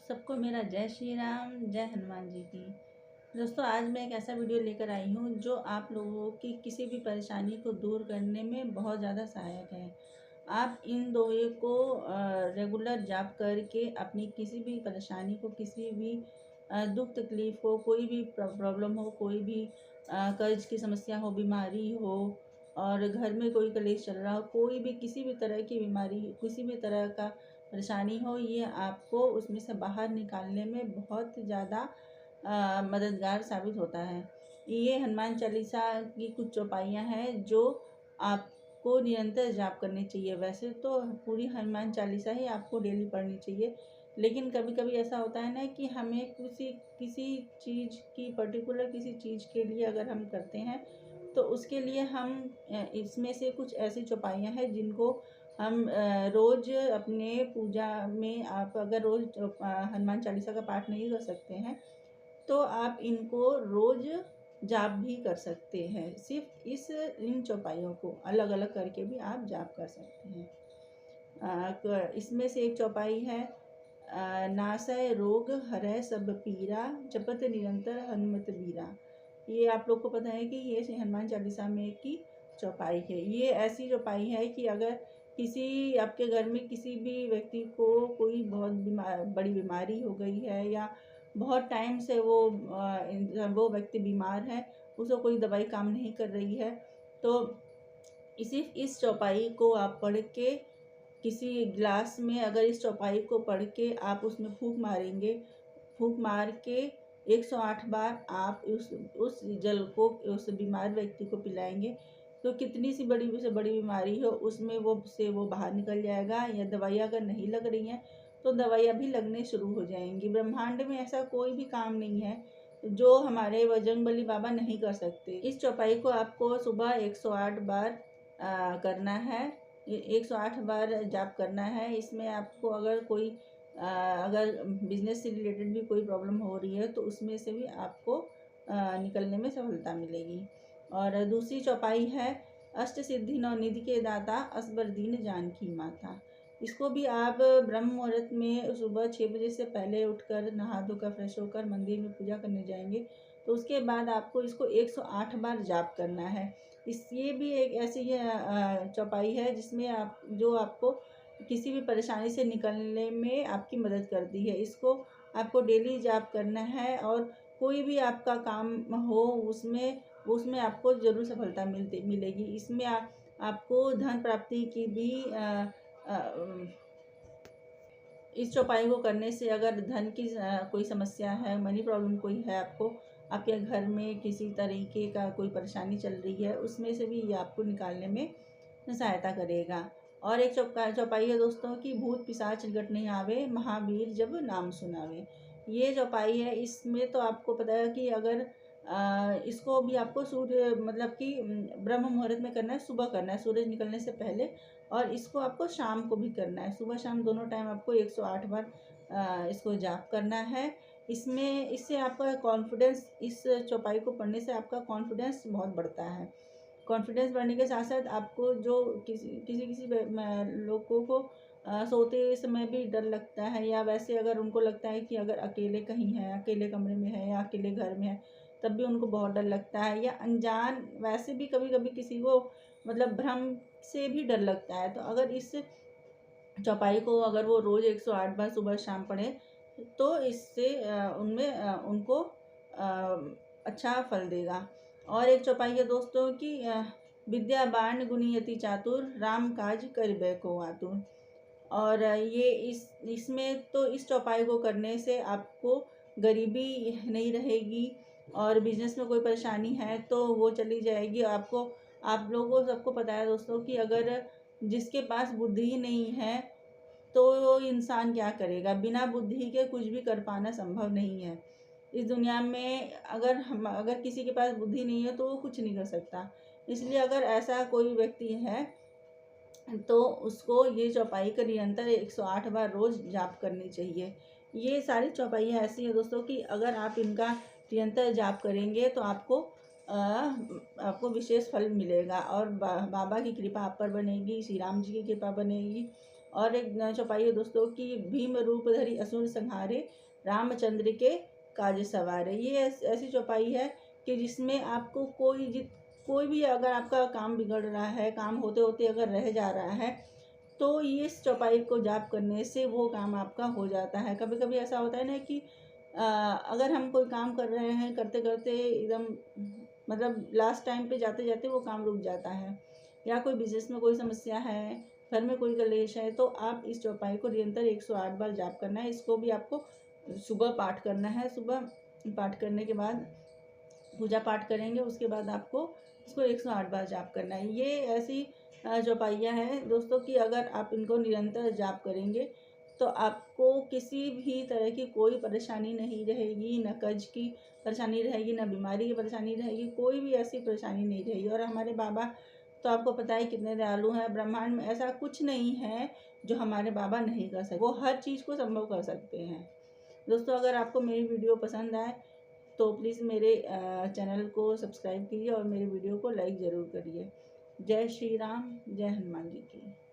सबको मेरा जय श्री राम, जय हनुमान जी की। दोस्तों, आज मैं एक ऐसा वीडियो लेकर आई हूँ जो आप लोगों की किसी भी परेशानी को दूर करने में बहुत ज़्यादा सहायक है। आप इन दोहे को रेगुलर जाप करके अपनी किसी भी परेशानी को, किसी भी दुख तकलीफ़ हो, कोई भी प्रॉब्लम हो, कोई भी कर्ज की समस्या हो, बीमारी हो और घर में कोई कलेश चल रहा हो, कोई भी किसी भी तरह की बीमारी, किसी भी तरह का परेशानी हो, ये आपको उसमें से बाहर निकालने में बहुत ज़्यादा मददगार साबित होता है। ये हनुमान चालीसा की कुछ चौपाइयाँ हैं जो आपको निरंतर जाप करनी चाहिए। वैसे तो पूरी हनुमान चालीसा ही आपको डेली पढ़नी चाहिए, लेकिन कभी कभी ऐसा होता है ना कि हमें किसी किसी चीज़ की पर्टिकुलर किसी चीज़ के लिए अगर हम करते हैं तो उसके लिए हम इसमें से कुछ ऐसी चौपाइयाँ हैं जिनको हम रोज़ अपने पूजा में, आप अगर रोज़ हनुमान चालीसा का पाठ नहीं कर सकते हैं तो आप इनको रोज़ जाप भी कर सकते हैं। सिर्फ इन चौपाइयों को अलग अलग करके भी आप जाप कर सकते हैं। इसमें से एक चौपाई है, नासय रोग हरै सब पीरा, जपत निरंतर हनुमत बीरा। ये आप लोग को पता है कि ये हनुमान चालीसा में की चौपाई है। ये ऐसी चौपाई है कि अगर किसी आपके घर में किसी भी व्यक्ति को कोई बहुत बड़ी बीमारी हो गई है या बहुत टाइम से वो व्यक्ति बीमार है, उसको कोई दवाई काम नहीं कर रही है, तो सिर्फ इस चौपाई को आप पढ़ के किसी ग्लास में अगर इस चौपाई को पढ़ के आप उसमें फूंक मारेंगे, फूंक मार के 108 बार आप उस जल को उस बीमार व्यक्ति को पिलाएंगे तो कितनी सी बड़ी से बड़ी बीमारी हो उसमें वो बाहर निकल जाएगा। या दवाइयाँ अगर नहीं लग रही हैं तो दवाइयाँ भी लगने शुरू हो जाएंगी। ब्रह्मांड में ऐसा कोई भी काम नहीं है जो हमारे बजरंगबली बाबा नहीं कर सकते। इस चौपाई को आपको सुबह 108 बार करना है। 108 बार जाप करना है। इसमें आपको अगर बिजनेस से रिलेटेड भी कोई प्रॉब्लम हो रही है तो उसमें से भी आपको निकलने में सफलता मिलेगी। और दूसरी चौपाई है, अष्ट सिद्धि नवनिधि के दाता, असबर दीन जानकी माता। इसको भी आप ब्रह्म मुहूर्त में सुबह 6 बजे से पहले उठकर नहा धोकर फ्रेश होकर मंदिर में पूजा करने जाएंगे तो उसके बाद आपको इसको 108 बार जाप करना है। ये भी एक ऐसी चौपाई है जिसमें आपको किसी भी परेशानी से निकलने में आपकी मदद करती है। इसको आपको डेली जाप करना है और कोई भी आपका काम हो उसमें उसमें आपको ज़रूर सफलता मिलेगी। इसमें आपको धन प्राप्ति की भी इस चौपाई को करने से अगर धन की कोई समस्या है, मनी प्रॉब्लम कोई है, आपको आपके घर में किसी तरीके का कोई परेशानी चल रही है, उसमें से भी ये आपको निकालने में सहायता करेगा। और एक चौपाई है दोस्तों कि भूत पिशाच निकट नहीं आवे, महावीर जब नाम सुनावे। ये चौपाई है। इसमें तो आपको पता है कि अगर इसको भी आपको सूर्य मतलब कि ब्रह्म मुहूर्त में करना है, सुबह करना है सूरज निकलने से पहले, और इसको आपको शाम को भी करना है। सुबह शाम दोनों टाइम आपको 108 बार इसको जाप करना है। इससे आपका कॉन्फिडेंस, इस चौपाई को पढ़ने से आपका कॉन्फिडेंस बहुत बढ़ता है। कॉन्फिडेंस बढ़ने के साथ साथ आपको जो किसी लोगों को सोते समय भी डर लगता है, या वैसे अगर उनको लगता है कि अगर अकेले कहीं है, अकेले कमरे में है या अकेले घर में है, तब भी उनको बहुत डर लगता है, या अनजान वैसे भी कभी कभी किसी को मतलब भ्रम से भी डर लगता है, तो अगर इस चौपाई को अगर वो रोज़ 108 बार सुबह शाम पढ़े तो इससे उनको अच्छा फल देगा। और एक चौपाई है दोस्तों की, विद्या बाण गुणी यति चातुर, राम काज करिबे को आतुर। और ये इसमें तो इस चौपाई को करने से आपको गरीबी नहीं रहेगी और बिजनेस में कोई परेशानी है तो वो चली जाएगी। आप लोगों को सबको पता है दोस्तों कि अगर जिसके पास बुद्धि ही नहीं है तो वो इंसान क्या करेगा। बिना बुद्धि के कुछ भी कर पाना संभव नहीं है इस दुनिया में। अगर किसी के पास बुद्धि नहीं है तो वो कुछ नहीं कर सकता। इसलिए अगर ऐसा कोई व्यक्ति है तो उसको ये चौपाई का निरंतर 108 बार रोज़ जाप करनी चाहिए। ये सारी चौपाइयाँ ऐसी हैं दोस्तों कि अगर आप इनका निरंतर जाप करेंगे तो आपको विशेष फल मिलेगा और बाबा की कृपा आप पर बनेगी, श्री राम जी की कृपा बनेगी और एक चौपाई है दोस्तों कि भीम रूप धरी असुर संहारे, रामचंद्र के काज सवारे। ये ऐसी चौपाई है कि जिसमें आपको कोई भी अगर आपका काम बिगड़ रहा है, काम होते होते अगर रह जा रहा है, तो ये इस चौपाई को जाप करने से वो काम आपका हो जाता है। कभी कभी ऐसा होता है ना कि अगर हम कोई काम कर रहे हैं, करते करते एकदम मतलब लास्ट टाइम पे जाते जाते वो काम रुक जाता है, या कोई बिजनेस में कोई समस्या है, घर में कोई कलेश है, तो आप इस चौपाई को निरंतर 108 बार जाप करना है। इसको भी आपको सुबह पाठ करना है। सुबह पाठ करने के बाद पूजा पाठ करेंगे, उसके बाद आपको इसको 108 बार जाप करना है। ये ऐसी चौपाइयाँ हैं दोस्तों कि अगर आप इनको निरंतर जाप करेंगे तो आपको किसी भी तरह की कोई परेशानी नहीं रहेगी, न कब्ज की परेशानी रहेगी, न बीमारी की परेशानी रहेगी, कोई भी ऐसी परेशानी नहीं रहेगी। और हमारे बाबा तो आपको पता है कितने दयालु हैं। ब्रह्मांड में ऐसा कुछ नहीं है जो हमारे बाबा नहीं कर सकते, वो हर चीज़ को संभव कर सकते हैं। दोस्तों अगर आपको मेरी वीडियो पसंद आए तो प्लीज़ मेरे चैनल को सब्सक्राइब कीजिए और मेरे वीडियो को लाइक ज़रूर करिए। जय श्री राम, जय हनुमान जी की।